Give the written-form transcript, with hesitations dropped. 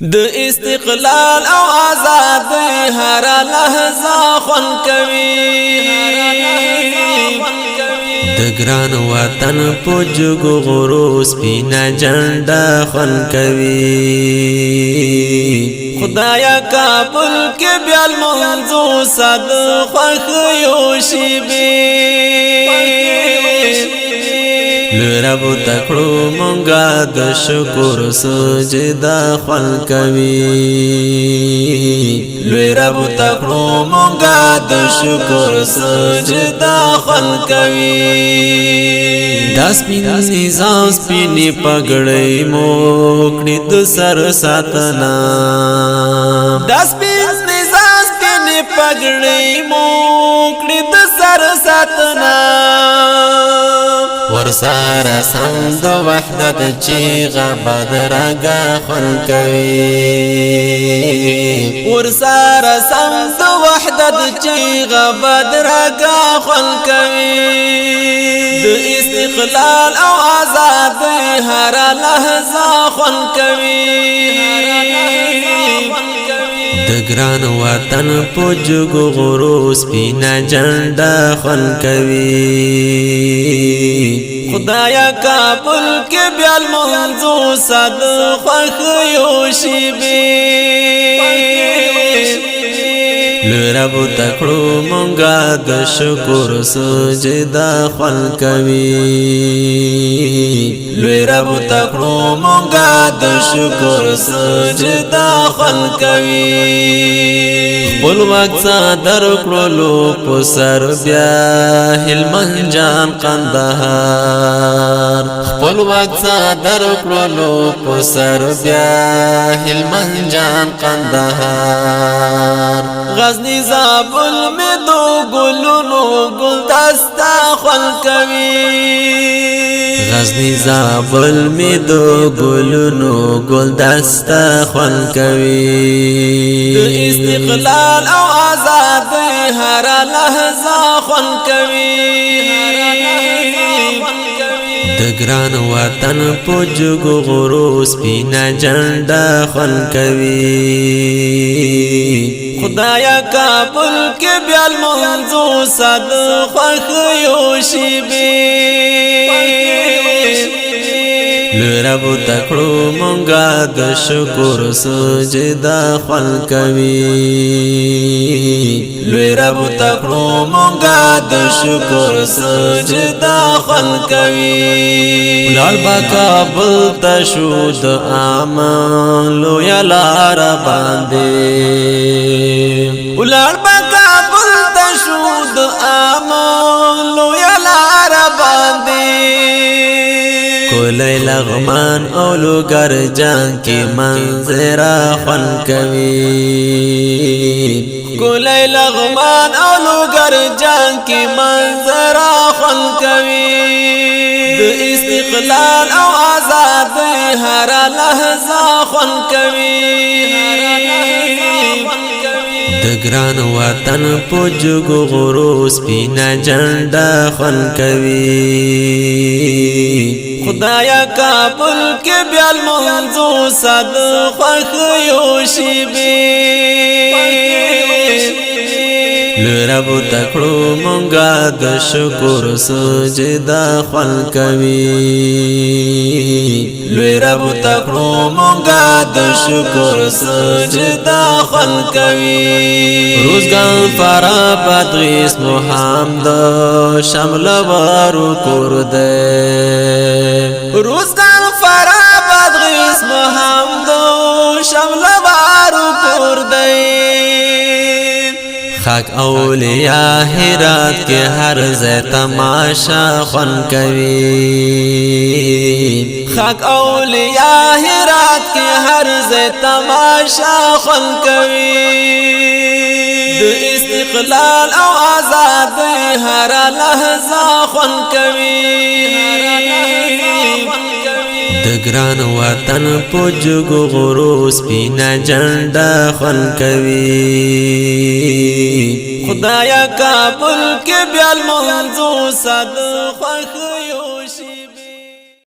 د استقلال او آزادۍ هر لحظه خون کوي د ګران وطن په جګو غرو سپینا جنډه خون کوي خدایا کابل کې بیا المنځو صد خوښ یو شي لرب تکړو مونږه د شکر سجدا خپل کوي لرب تکړو مونږه د شکر سجدا خپل کوي داس پین نظام سپین پګړې موکړې د سر ساتنا داس پین نظام سپین پګړې موکړې د سر ساتنا ورسارا سند وحدت چیغا بدرگا خون کوي ورسارا سند وحدت چیغا بدرگا خون کوي د استقلال او آزادۍ هر لحظه خون کوي د ګران وطن په جګو غرو سپینا جنډه خون کوي خدایا کابل کې بیا المنځو صد خوښ یو شي لرب تکړو مونږه د شکر سجدا خپل کوي لرب تکړو مونږه د شکر سجدا خپل کوي خپل وخت در کړلو په سر بیا هلمند جان قندهار خپل وخت در کړلو په سر بیا هلمند جان قندهار غزنی زابل میں دو گلونو گلدستا خل کوي غزنی زابل میں دو گلونو گلدستا خل کوي د استقلال او آزادۍ هر لحظه خل کوي د ګران وطن په جګو غرو سپینا جنډه خون کوي خدایا کابل کې بیا المنځو صد خوښ یو شي لرب تکړو مونږه د شکر سجدا خپل کوي لرب تکړو مونږه د شکر سجدا خپل کوي لال با کابل تشود اعمالو یا لار باندې لال با کابل تشود اعمالو یا لار باندې کولی لغمان اولو گر جان کی منظرہ خون کوي کولی لغمان اولو گر جان کی منظرہ خون کوي د استقلال او آزادۍ هر لحظه خون کوي د ګران وطن په جګو غرو سپینا جنډه خون کوي خدایا کابل کې بیا المنځو صد خوښ یو شي لرب تکړو مونږه د شکر سجدا خپل کوي لرب تکړو مونږه د شکر سجدا خپل کوي روزګان فرا پدریس محمد شمل ورو کور دے روزګان فرا پدریس محمد شمل ورو کور دے خاک اولیاء هرات کے ہر زی تماشا خون کوي خاک اولیاء هرات کے ہر زی تماشا خون کوي د استقلال او آزادۍ هر لحظه خون کوي د ګران وطن په جګو غرو سپینا جنډه خون کوي خدایا کابل کې بیا المنځو صد خوښ